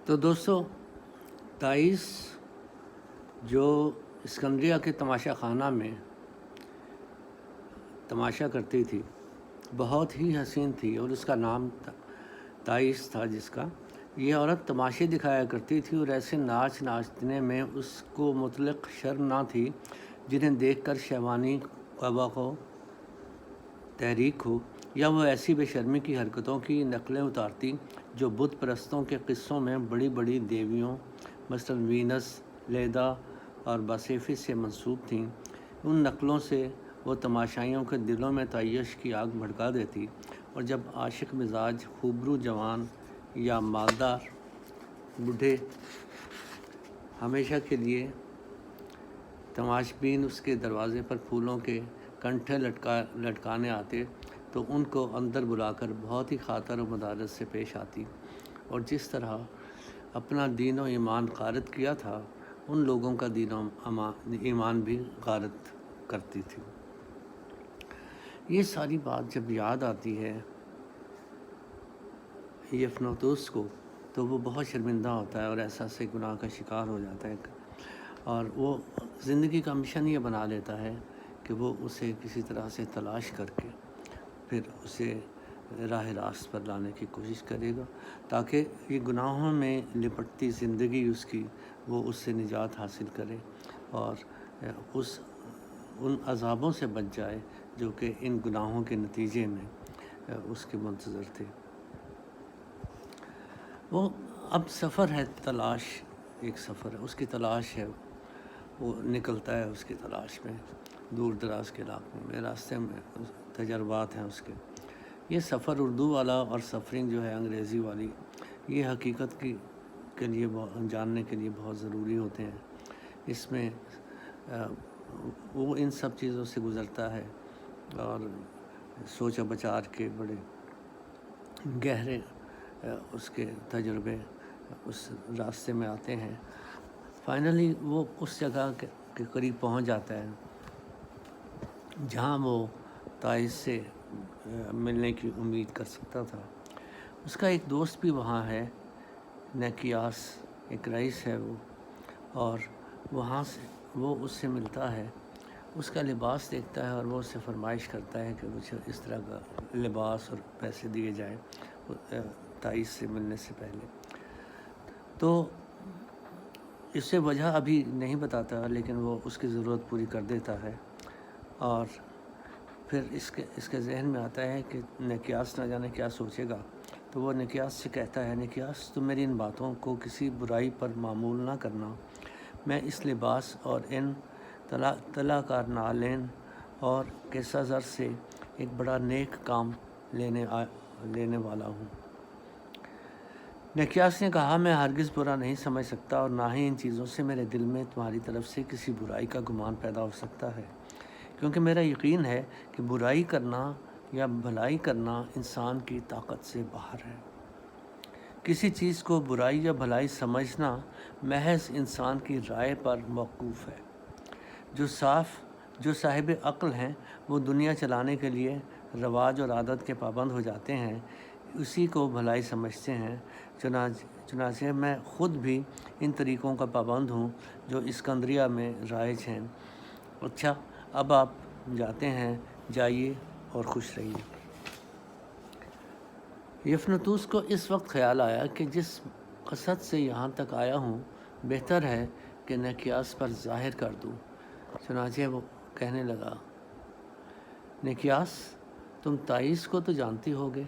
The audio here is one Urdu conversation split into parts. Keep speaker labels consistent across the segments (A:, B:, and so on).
A: تو دوستو، تائیس جو اسکندریہ کے تماشا خانہ میں تماشا کرتی تھی بہت ہی حسین تھی، اور اس کا نام تائیس تھا. جس کا یہ عورت تماشے دکھایا کرتی تھی، اور ایسے ناچنے میں اس کو مطلق شرم نہ تھی جنہیں دیکھ کر شیوانی قبا کو تحریک ہو، یا وہ ایسی بے شرمی کی حرکتوں کی نقلیں اتارتی جو بت پرستوں کے قصوں میں بڑی بڑی دیویوں مثلا وینس، لیدا اور باسیفس سے منسوب تھیں. ان نقلوں سے وہ تماشائیوں کے دلوں میں تعیش کی آگ بھڑکا دیتی، اور جب عاشق مزاج خوبرو جوان یا مالدار بوڑھے ہمیشہ کے لیے تماش بین اس کے دروازے پر پھولوں کے کنٹھے لٹکانے آتے تو ان کو اندر بلا کر بہت ہی خاطر و مدارت سے پیش آتی، اور جس طرح اپنا دین و ایمان غارت کیا تھا ان لوگوں کا دین و ایمان بھی غارت کرتی تھی. یہ ساری بات جب یاد آتی ہے یفنوتوس کو تو وہ بہت شرمندہ ہوتا ہے اور احساس گناہ کا شکار ہو جاتا ہے، اور وہ زندگی کا مشن یہ بنا لیتا ہے کہ وہ اسے کسی طرح سے تلاش کر کے پھر اسے راہ راست پر لانے کی کوشش کرے گا، تاکہ یہ گناہوں میں لپٹتی زندگی اس کی وہ اس سے نجات حاصل کرے اور ان عذابوں سے بچ جائے جو کہ ان گناہوں کے نتیجے میں اس کے منتظر تھے. وہ اب سفر ہے، تلاش، ایک سفر ہے، اس کی تلاش ہے، وہ نکلتا ہے اس کی تلاش میں دور دراز کے علاقوں میں، راستے میں تجربات ہیں اس کے. یہ سفر اردو والا اور سفرنگ جو ہے انگریزی والی، یہ حقیقت کے لیے جاننے کے لیے بہت ضروری ہوتے ہیں. اس میں وہ ان سب چیزوں سے گزرتا ہے اور سوچ و بچار کے بڑے گہرے اس کے تجربے اس راستے میں آتے ہیں. فائنلی وہ اس جگہ کے قریب پہنچ جاتا ہے جہاں وہ تائیس سے ملنے کی امید کر سکتا تھا. اس کا ایک دوست بھی وہاں ہے، نیکیاس، ایک رئیس ہے وہ، اور وہاں سے وہ اس سے ملتا ہے، اس کا لباس دیکھتا ہے اور وہ اسے فرمائش کرتا ہے کہ مجھے اس طرح کا لباس اور پیسے دیے جائیں تائیس سے ملنے سے پہلے. تو اس سے وجہ ابھی نہیں بتاتا، لیکن وہ اس کی ضرورت پوری کر دیتا ہے. اور پھر اس کے ذہن میں آتا ہے کہ نیکیاس نہ جانے کیا سوچے گا، تو وہ نیکیاس سے کہتا ہے، نیکیاس تم میری ان باتوں کو کسی برائی پر معمول نہ کرنا. میں اس لباس اور ان طلا کار نالین اور کیسا زر سے ایک بڑا نیک کام لینے والا ہوں. نیکیاس نے کہا، میں ہرگز برا نہیں سمجھ سکتا، اور نہ ہی ان چیزوں سے میرے دل میں تمہاری طرف سے کسی برائی کا گمان پیدا ہو سکتا ہے، کیونکہ میرا یقین ہے کہ برائی کرنا یا بھلائی کرنا انسان کی طاقت سے باہر ہے. کسی چیز کو برائی یا بھلائی سمجھنا محض انسان کی رائے پر موقوف ہے. جو صاحب عقل ہیں وہ دنیا چلانے کے لیے رواج اور عادت کے پابند ہو جاتے ہیں، اسی کو بھلائی سمجھتے ہیں. چنانچہ میں خود بھی ان طریقوں کا پابند ہوں جو اسکندریہ میں رائج ہیں. اچھا، اب آپ جاتے ہیں، جائیے اور خوش رہیے. یفنوتوس کو اس وقت خیال آیا کہ جس قصد سے یہاں تک آیا ہوں بہتر ہے کہ نیکیاس پر ظاہر کر دوں. چنانچہ وہ کہنے لگا، نیکیاس، تم تائیس کو تو جانتی ہوگے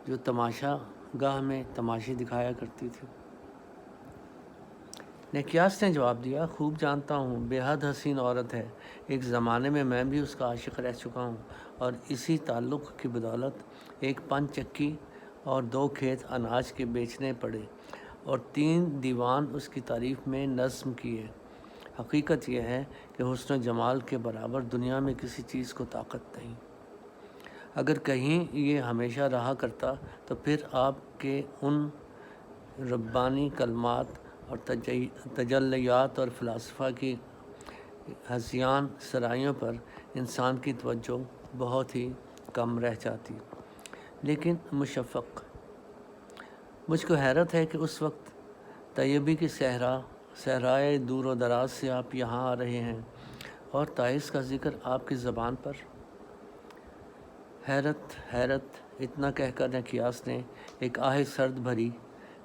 A: جو تماشا گاہ میں تماشے دکھایا کرتی تھی. نیکیاس نے جواب دیا، خوب جانتا ہوں، بے حد حسین عورت ہے. ایک زمانے میں میں بھی اس کا عاشق رہ چکا ہوں، اور اسی تعلق کی بدولت ایک 5 چکی اور 2 کھیت اناج کے بیچنے پڑے، اور 3 دیوان اس کی تعریف میں نظم کیے. حقیقت یہ ہے کہ حسن و جمال کے برابر دنیا میں کسی چیز کو طاقت نہیں. اگر کہیں یہ ہمیشہ رہا کرتا تو پھر آپ کے ان ربانی کلمات اور تجلیات اور فلاسفہ کی ہذیان سرائیوں پر انسان کی توجہ بہت ہی کم رہ جاتی. لیکن مشفق، مجھ کو حیرت ہے کہ اس وقت طیبی کی صحرائے دور و دراز سے آپ یہاں آ رہے ہیں اور تائس کا ذکر آپ کی زبان پر؟ حیرت اتنا کہہ کر نکیاس نے ایک آہ سرد بھری۔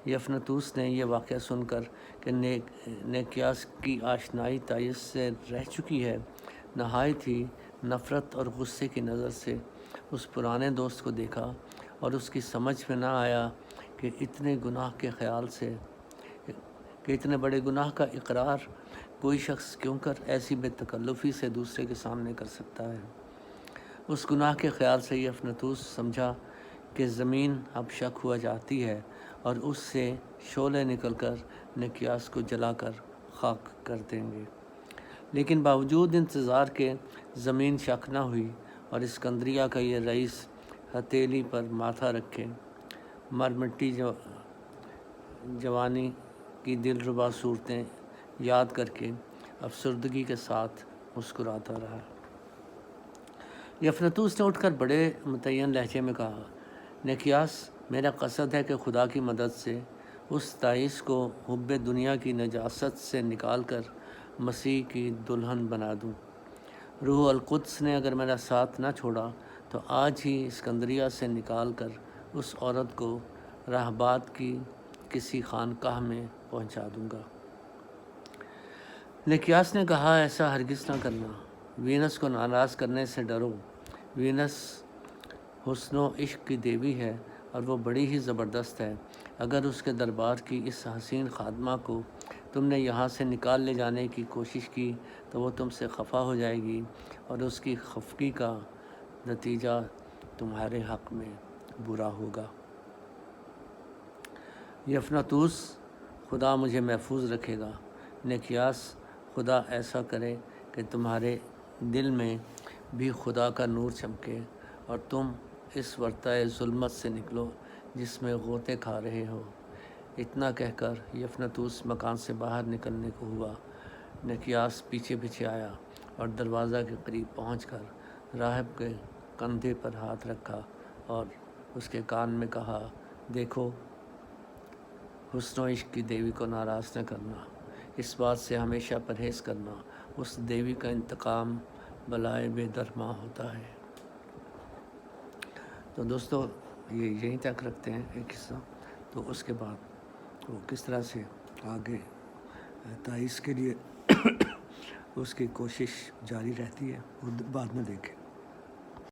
A: یفنتوس نے یہ واقعہ سن کر کہ نکیاس کی آشنائی تائس سے رہ چکی ہے، نہایت ہی نفرت اور غصے کی نظر سے اس پرانے دوست کو دیکھا، اور اس کی سمجھ میں نہ آیا کہ اتنے بڑے گناہ کا اقرار کوئی شخص کیوں کر ایسی بے تکلفی سے دوسرے کے سامنے کر سکتا ہے۔ اس گناہ کے خیال سے یفنتوس سمجھا کہ زمین اب شک ہوا جاتی ہے اور اس سے شعلے نکل کر نکیاس کو جلا کر خاک کر دیں گے، لیکن باوجود انتظار کے زمین شک نہ ہوئی، اور اسکندریہ کا یہ رئیس ہتھیلی پر ماتھا رکھے مرمٹی جوانی کی دلربا صورتیں یاد کر کے افسردگی کے ساتھ مسکراتا رہا۔ یفنتوس نے اٹھ کر بڑے متعین لہجے میں کہا، نکیاس، میرا قصد ہے کہ خدا کی مدد سے اس تائس کو حب دنیا کی نجاست سے نکال کر مسیح کی دلہن بنا دوں۔ روح القدس نے اگر میرا ساتھ نہ چھوڑا تو آج ہی اسکندریہ سے نکال کر اس عورت کو راہبات کی کسی خانقاہ میں پہنچا دوں گا۔ نکیاس نے کہا، ایسا ہرگز نہ کرنا، وینس کو ناراض کرنے سے ڈرو۔ وینس حسن و عشق کی دیوی ہے اور وہ بڑی ہی زبردست ہے۔ اگر اس کے دربار کی اس حسین خادمہ کو تم نے یہاں سے نکال لے جانے کی کوشش کی تو وہ تم سے خفا ہو جائے گی، اور اس کی خفگی کا نتیجہ تمہارے حق میں برا ہوگا۔ یفنتوس، خدا مجھے محفوظ رکھے گا۔ نکیاس، خدا ایسا کرے کہ تمہارے دل میں بھی خدا کا نور چمکے اور تم اس ورطۂ ظلمت سے نکلو جس میں غوطے کھا رہے ہو۔ اتنا کہہ کر یفنتوس مکان سے باہر نکلنے کو ہوا۔ نکیاس پیچھے پیچھے آیا اور دروازہ کے قریب پہنچ کر راہب کے کندھے پر ہاتھ رکھا اور اس کے کان میں کہا، دیکھو، حسن و عشق کی دیوی کو ناراض نہ کرنا، اس بات سے ہمیشہ پرہیز کرنا، اس دیوی کا انتقام بلائے بے درماں ہوتا ہے۔ تو دوستو، یہ یہیں تک رکھتے ہیں ایک حصہ، تو اس کے بعد وہ کس طرح سے آگے تائس کے لیے اس کی کوشش جاری رہتی ہے وہ بعد میں دیکھیں۔